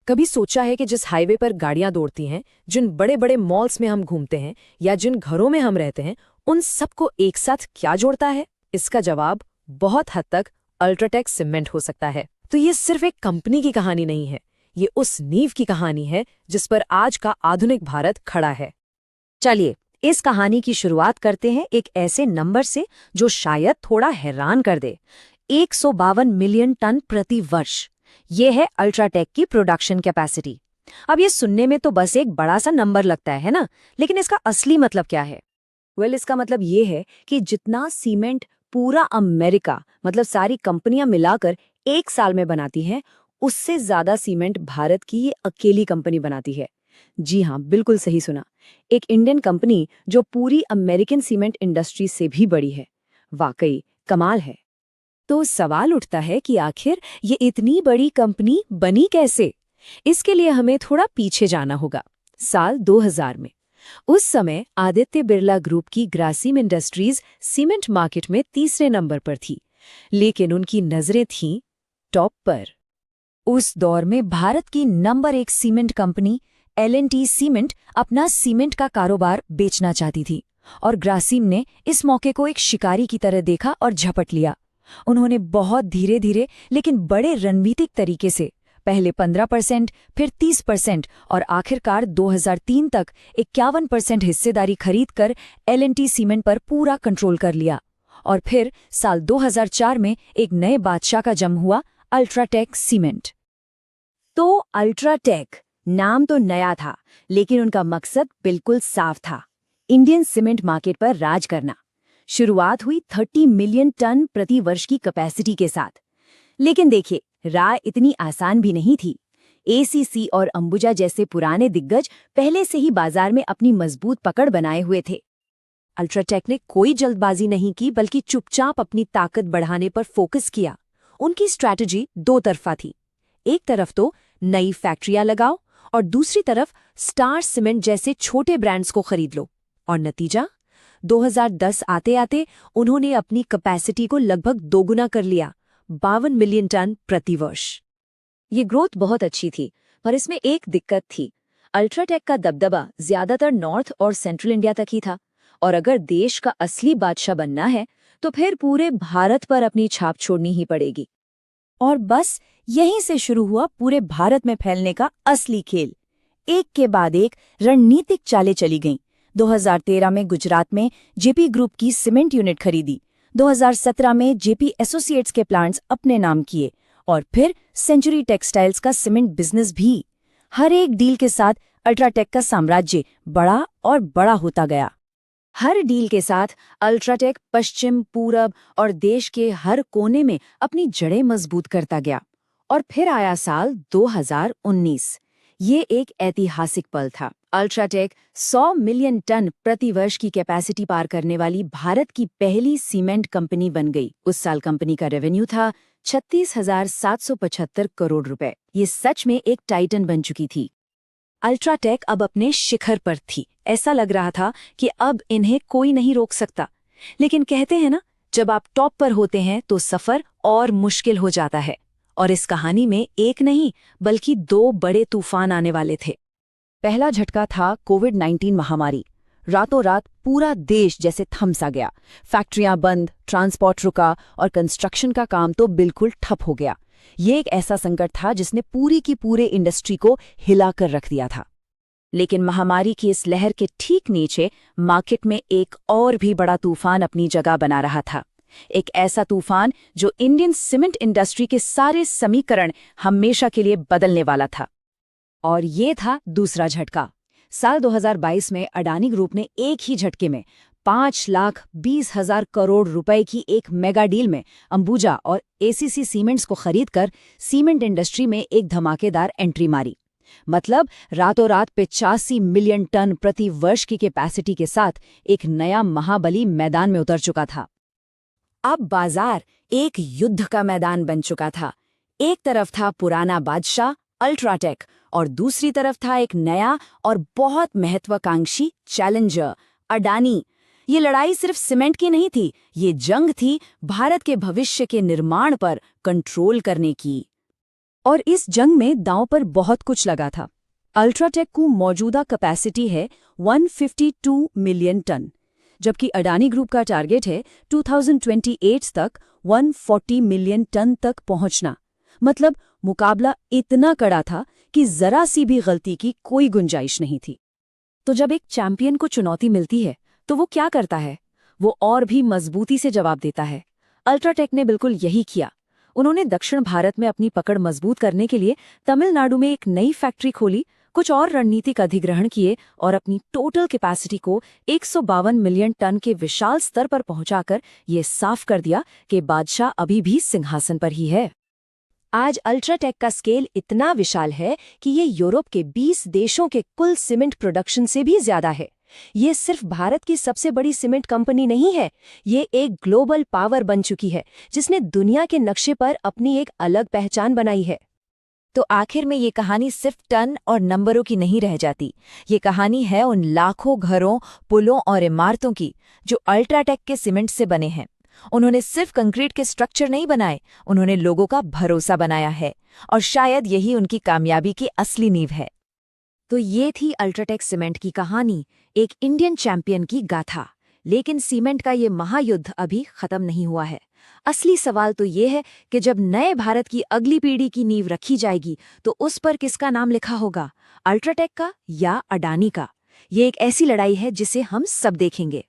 कभी सोचा है कि जिस हाईवे पर गाड़ियां दौड़ती हैं, जिन बड़े बड़े मॉल्स में हम घूमते हैं या जिन घरों में हम रहते हैं, उन सबको एक साथ क्या जोड़ता है? इसका जवाब बहुत हद तक अल्ट्राटेक सीमेंट हो सकता है। तो ये सिर्फ एक कंपनी की कहानी नहीं है, ये उस नींव की कहानी है जिस पर आज का आधुनिक भारत खड़ा है। चलिए इस कहानी की शुरुआत करते हैं एक ऐसे नंबर से जो शायद थोड़ा हैरान कर दे। 152 मिलियन टन प्रति वर्ष, ये है अल्ट्राटेक की प्रोडक्शन कैपेसिटी। अब ये सुनने में तो बस एक बड़ा सा नंबर लगता है ना, लेकिन इसका असली मतलब क्या है? इसका मतलब ये है कि जितना सीमेंट पूरा अमेरिका मतलब सारी कंपनियां मिलाकर एक साल में बनाती हैं, उससे ज्यादा सीमेंट भारत की ये अकेली कंपनी बनाती है। जी हाँ, बिल्कुल सही सुना। एक इंडियन कंपनी जो पूरी अमेरिकन सीमेंट इंडस्ट्री से भी बड़ी है। वाकई कमाल है। तो सवाल उठता है कि आखिर ये इतनी बड़ी कंपनी बनी कैसे? इसके लिए हमें थोड़ा पीछे जाना होगा, साल 2000 में। उस समय आदित्य बिरला ग्रुप की ग्रासिम इंडस्ट्रीज सीमेंट मार्केट में तीसरे नंबर पर थी, लेकिन उनकी नजरें थीं टॉप पर। उस दौर में भारत की number 1 cement company L&T cement अपना सीमेंट का कारोबार बेचना चाहती थी, और ग्रासिम ने इस मौके को एक शिकारी की तरह देखा और झपट लिया। उन्होंने बहुत धीरे धीरे लेकिन बड़े रणनीतिक तरीके से पहले 15%, फिर 30% और आखिरकार 2003 तक 51% हिस्सेदारी खरीदकर L&T सीमेंट पर पूरा कंट्रोल कर लिया। और फिर साल 2004 में एक नए बादशाह का जन्म हुआ, अल्ट्राटेक सीमेंट। तो अल्ट्राटेक नाम तो नया था, लेकिन उनका मकसद बिल्कुल साफ था, इंडियन सीमेंट मार्केट पर राज करना। शुरुआत हुई 30 मिलियन टन प्रति वर्ष की कैपेसिटी के साथ। लेकिन देखिए, राह इतनी आसान भी नहीं थी। ACC और अंबुजा जैसे पुराने दिग्गज पहले से ही बाजार में अपनी मजबूत पकड़ बनाए हुए थे। अल्ट्राटेक ने कोई जल्दबाजी नहीं की, बल्कि चुपचाप अपनी ताकत बढ़ाने पर फोकस किया। उनकी स्ट्रैटेजी दो तरफा थी। एक तरफ तो नई फैक्ट्रियां लगाओ और दूसरी तरफ स्टार सीमेंट जैसे छोटे ब्रांड्स को खरीद लो। और नतीजा 2010 आते आते उन्होंने अपनी कैपेसिटी को लगभग दोगुना कर लिया, 52 मिलियन टन प्रति वर्ष। ये ग्रोथ बहुत अच्छी थी, पर इसमें एक दिक्कत थी। अल्ट्राटेक का दबदबा ज्यादातर नॉर्थ और सेंट्रल इंडिया तक ही था, और अगर देश का असली बादशाह बनना है तो फिर पूरे भारत पर अपनी छाप छोड़नी ही पड़ेगी। और बस यहीं से शुरू हुआ पूरे भारत में फैलने का असली खेल। एक के बाद एक रणनीतिक चालें चली गईं। 2013 में गुजरात में जेपी ग्रुप की सीमेंट यूनिट खरीदी, 2017 में जेपी एसोसिएट्स के प्लांट्स अपने नाम किए, और फिर सेंचुरी टेक्सटाइल्स का सीमेंट बिजनेस भी। हर एक डील के साथ अल्ट्राटेक का साम्राज्य बड़ा और बड़ा होता गया। हर डील के साथ अल्ट्राटेक पश्चिम, पूरब और देश के हर कोने में अपनी जड़ें मजबूत करता गया। और फिर आया साल 2019। ये एक ऐतिहासिक पल था। अल्ट्राटेक 100 मिलियन टन प्रति वर्ष की कैपेसिटी पार करने वाली भारत की पहली सीमेंट कंपनी बन गई। उस साल कंपनी का रेवेन्यू था 36,775 करोड़ रुपए। ये सच में एक टाइटन बन चुकी थी। अल्ट्राटेक अब अपने शिखर पर थी। ऐसा लग रहा था कि अब इन्हें कोई नहीं रोक सकता। लेकिन कहते हैं ना, जब आप टॉप पर होते हैं तो सफर और मुश्किल हो जाता है। और इस कहानी में एक नहीं बल्कि दो बड़े तूफान आने वाले थे। पहला झटका था कोविड-19 महामारी। रातों रात पूरा देश जैसे थम सा गया। फैक्ट्रियां बंद, ट्रांसपोर्ट रुका और कंस्ट्रक्शन का काम तो बिल्कुल ठप हो गया। ये एक ऐसा संकट था जिसने पूरी की पूरे इंडस्ट्री को हिला कर रख दिया था। लेकिन महामारी की इस लहर के ठीक नीचे मार्केट में एक और भी बड़ा तूफान अपनी जगह बना रहा था। एक ऐसा तूफान जो इंडियन सीमेंट इंडस्ट्री के सारे समीकरण हमेशा के लिए बदलने वाला था। और ये था दूसरा झटका। साल 2022 में अडानी ग्रुप ने एक ही झटके में 5,20,000 करोड़ रुपए की एक मेगा डील में अंबुजा और ACC सीमेंट्स को खरीदकर सीमेंट इंडस्ट्री में एक धमाकेदार एंट्री मारी। मतलब रातों रात 85 मिलियन टन प्रति वर्ष की कैपेसिटी के साथ एक नया महाबली मैदान में उतर चुका था। अब बाजार एक युद्ध का मैदान बन चुका था। एक तरफ था पुराना बादशाह अल्ट्राटेक, और दूसरी तरफ था एक नया और बहुत महत्वाकांक्षी चैलेंजर अडानी। ये लड़ाई सिर्फ सीमेंट की नहीं थी, ये जंग थी भारत के भविष्य के निर्माण पर कंट्रोल करने की। और इस जंग में दांव पर बहुत कुछ लगा था। अल्ट्राटेक को मौजूदा कैपेसिटी है 152 मिलियन टन, जबकि अडानी ग्रुप का टारगेट है 2028 तक 140 मिलियन टन तक पहुंचना। मतलब मुकाबला इतना कड़ा था कि जरा सी भी गलती की कोई गुंजाइश नहीं थी। तो जब एक चैंपियन को चुनौती मिलती है तो वो क्या करता है? वो और भी मजबूती से जवाब देता है। अल्ट्राटेक ने बिल्कुल यही किया। उन्होंने दक्षिण भारत में अपनी पकड़ मजबूत करने के लिए तमिलनाडु में एक नई फैक्ट्री खोली, कुछ और रणनीतिक अधिग्रहण किए और अपनी टोटल कैपेसिटी को 152 मिलियन टन के विशाल स्तर पर पहुंचाकर ये साफ कर दिया कि बादशाह अभी भी सिंहासन पर ही है। आज अल्ट्राटेक का स्केल इतना विशाल है कि ये यूरोप के 20 देशों के कुल सीमेंट प्रोडक्शन से भी ज्यादा है। ये सिर्फ भारत की सबसे बड़ी सीमेंट कंपनी नहीं है, ये एक ग्लोबल पावर बन चुकी है जिसने दुनिया के नक्शे पर अपनी एक अलग पहचान बनाई है। तो आखिर में ये कहानी सिर्फ टन और नंबरों की नहीं रह जाती। ये कहानी है उन लाखों घरों, पुलों और इमारतों की जो अल्ट्राटेक के सीमेंट से बने हैं। उन्होंने सिर्फ कंक्रीट के स्ट्रक्चर नहीं बनाए, उन्होंने लोगों का भरोसा बनाया है, और शायद यही उनकी कामयाबी की असली नींव है। तो ये थी अल्ट्राटेक सीमेंट की कहानी, एक इंडियन चैंपियन की गाथा। लेकिन सीमेंट का ये महायुद्ध अभी खत्म नहीं हुआ है। असली सवाल तो ये है कि जब नए भारत की अगली पीढ़ी की नींव रखी जाएगी तो उस पर किसका नाम लिखा होगा, अल्ट्राटेक का या अडानी का? ये एक ऐसी लड़ाई है जिसे हम सब देखेंगे।